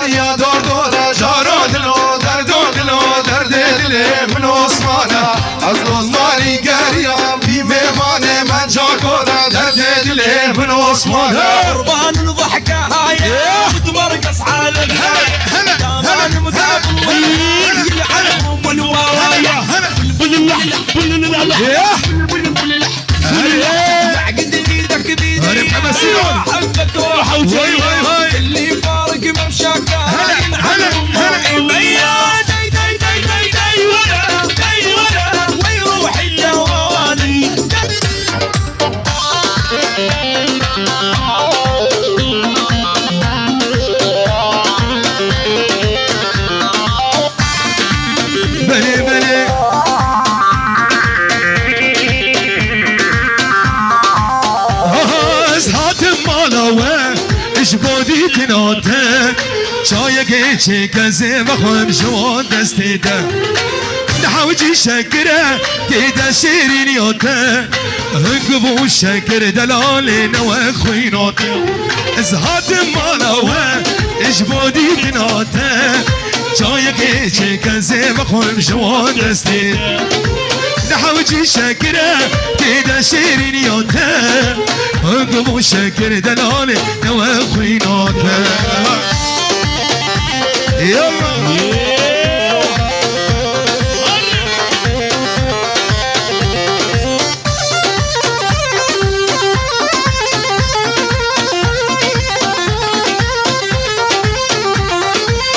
يا دور دور جارو دلو درد دلو درد دل من عثمانه از عثمانی گریم بی میمانه من جاکوره درد دل من عثمانه قربان الضحكه هاي متمرقص على الهاي هلا متابعين يلعنهم والواوايا عقد ايدك بيدي حبك روح وجاي اللي فارق ممشاك هلا هلا هلا داي داي داي داي داي ورا داي ورا ويروح اللواني بلي بلي هاتم مالاوه اش بودی تناته چای گیچه کزه و خوام جوان دستی ده نحوجی شکره دیده شیرینیاته هنگ بو شکر دلال نوه خویناته از هاتم مالاوه اش بودی تناته چای گیچه کزه و خوام جوان دستی ده نحوجي شاكرة تيدا شيرينيوتا هنقمو شاكر دلالي نوا خوينوتا يلا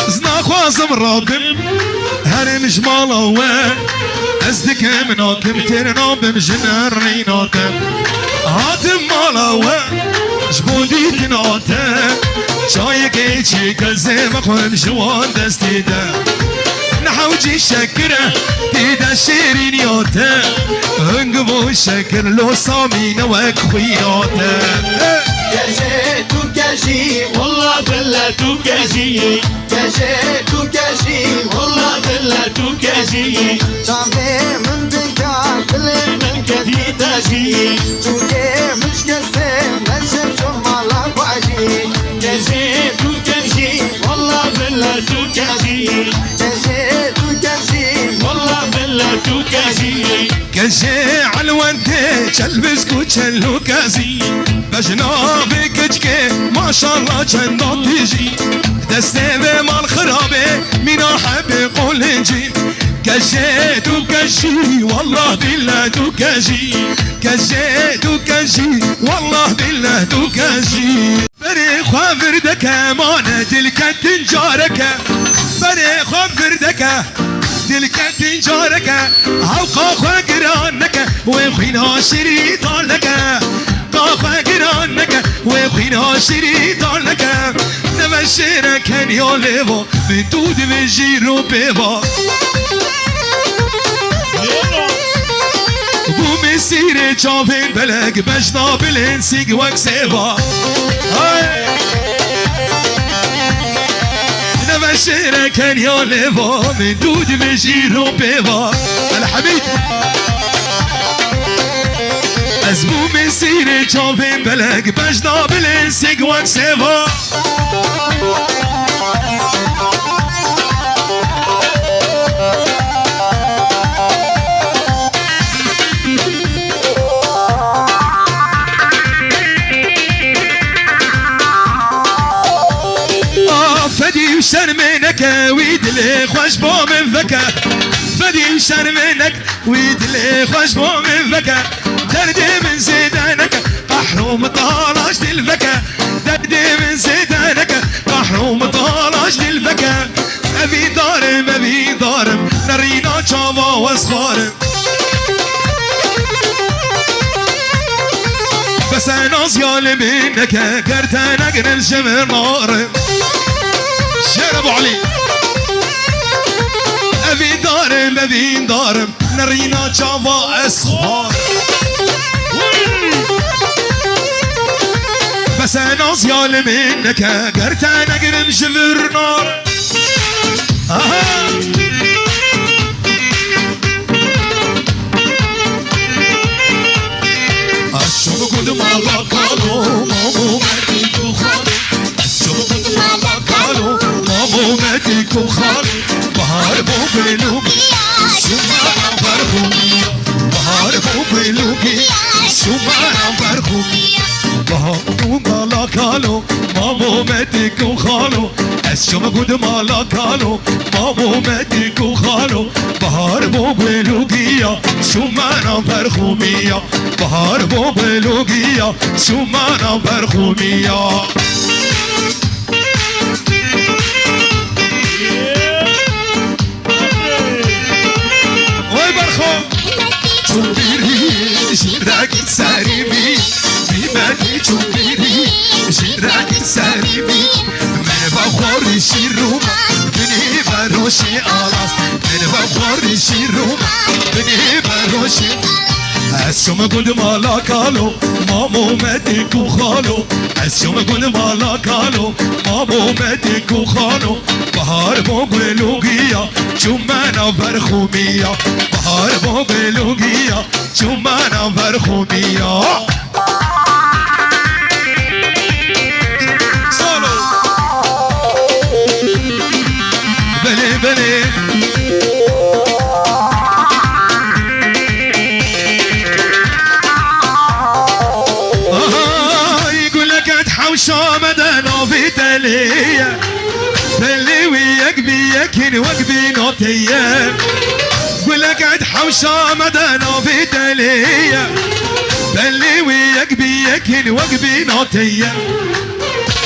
زنا خوازم رابم هرم جمالا ازدك مناكم ترنا بمجنر ريناتا هاتم مالاوه جبودي تناتا شايك ايشي كزي مخوم جوان دستي دا نحوجي شكرة تيدا شيرينيوتا هنقبو شكر لو صامي نواك خويناتا كاجي تو كاجي والله بلا تو كاجي كاجي تو كاجي والله بلا تو كاجي شافي من دنكا كل من كدي تاجي توجي مش كسي نشم جمالا واجي كاجي تو كاجي والله بلا تو كاجي كاجي تو كاجي والله بلا تو كاجي كجي عالوانتي چلبسكو چلو كازي بجنابك كجكي ما شاء الله جنات تيجي دستي بمال خرابي مينا حبي قولنجي كجي تو كجي والله بالله تو كجي كجي تو كجي والله بالله تو كجي بري خوافر دكا مانا تلك تنجارك بري خوافر دكا تلك تنجارك هاوقا خوا قرانك وخينا شريطانك قاخوا قرانك وخينا شريطانك نمشيرك هنيو ليفو من دود بجيرو بيبا ومسيري جافين بلق بجنا بالانسيق وكسيبا نمشيرك هنيو ليفو من دود بجيرو بيبا الحبيب ازبو مسيري جافين بلق بجنا بالانسيق وكسيبا فدي وشرمينك ويدلي خوش بو من فكا فدي وشرمينك ويدلي خوش بو من فكا دردي من زيدانك قحروم طالاش للفكا دردي من زيدانك قحروم طالاش للفكا ابي دارم نرينا جاوا واسخارم بس انا زيال منك قرتنك نلجم نارم شير ابو علي ابي دارم نرينا جاوا اسخار بس انا زيال منك قرتنك نلجم نار الشوق كل ما قالوا مامو مردي خالو الشوق كل ما قالوا مامومتك وخالو بهار بو بلوغي سمانا برخومي بهار بو بلوغي سمانا برخومي بهار مالا كالو مامومتك وخالو اسشم قد مالا كالو مامومتك وخالو بهار بو بلوغي سمانا برخومي بهار بو بلوغي سمانا برخومي جراك ساريبي بماني جمبيري جراك ساريبي من بخور الشروما بني بروشي آلاس من بخور الشروما بني بروشي اسشم قد مالا كالو مامومتك وخالو اسشم قد مالا كالو مامومتك وخالو بهار بو بلوغيا جمانا برخوميا بهار بو بلوغيا جمانا برخوميا سولو بلي بلي يقول لك اتحوشا مدانا في تليه اللي وياك بياكن وقبي نوتيه قول لك عد حوشة مدانا في تليه اللي وياك بياكن وقبي نوتيه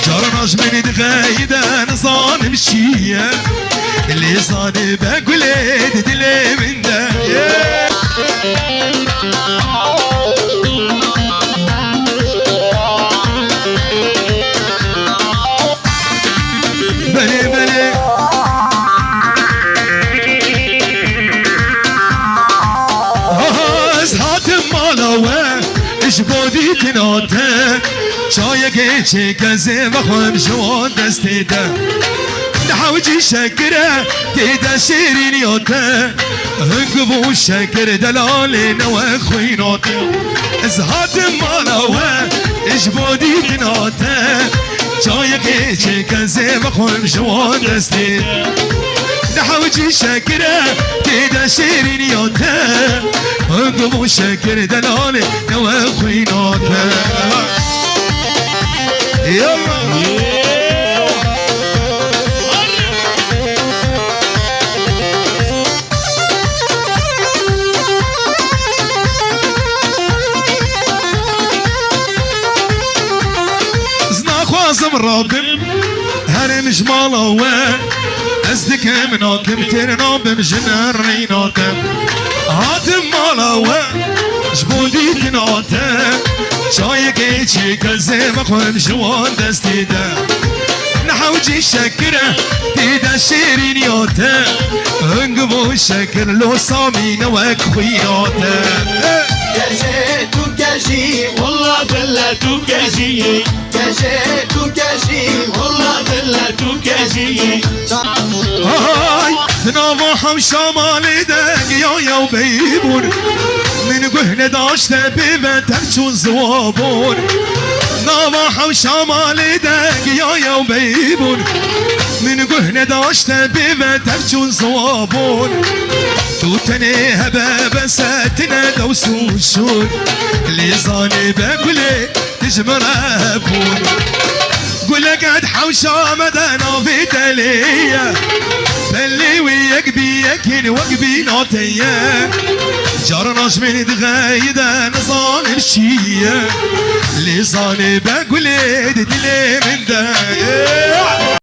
جرناش من دغايدة نصان مشيه اللي صان بقول تدلي من ده بلي بلي ازهات مالوه اجبودي تنوته شايقي شكازي بخوم جوان دستيده نحوجي شكره تيدا شيرين يوته هنقبو شكر دلالي نوى خوينوته ازهات مالوه اجبودي تنوته شايقي شكازي بخوم جوان دستيده نحوجي شكره تيدا شيرين يوته هنقبو شكر دلالي نوى خوينوته يلا خوازم رابم هرم جماله ازدك مناكم ترنا بمجنر ريناته هاتم ماله جبودي تناته شايقي شكل زي مخوم جوان دستيده نحوجي شكره تيدا شيرين يوته هنقبو شكر لو صامي نوك خوياته كاجي تو كاجي والله بالله توكاجي كاجي تو كاجي والله بالله توكاجي هاي نافوحم شمال دق يا وبيبون من قهن داشت ببتر شو زوابون نافوحم شمال دق يا وبيبون من قهن داشت ببتر شو زوابون توتني هبا بساتنا دوسو الشور اللي صاني بقولي تجمر هبون قولك عد حوشة مدانا في تليه اللي وياك بياكن وقبي نوتيه جرناش من دغايدة نصان الشيه اللي صاني بقولي دلي من ده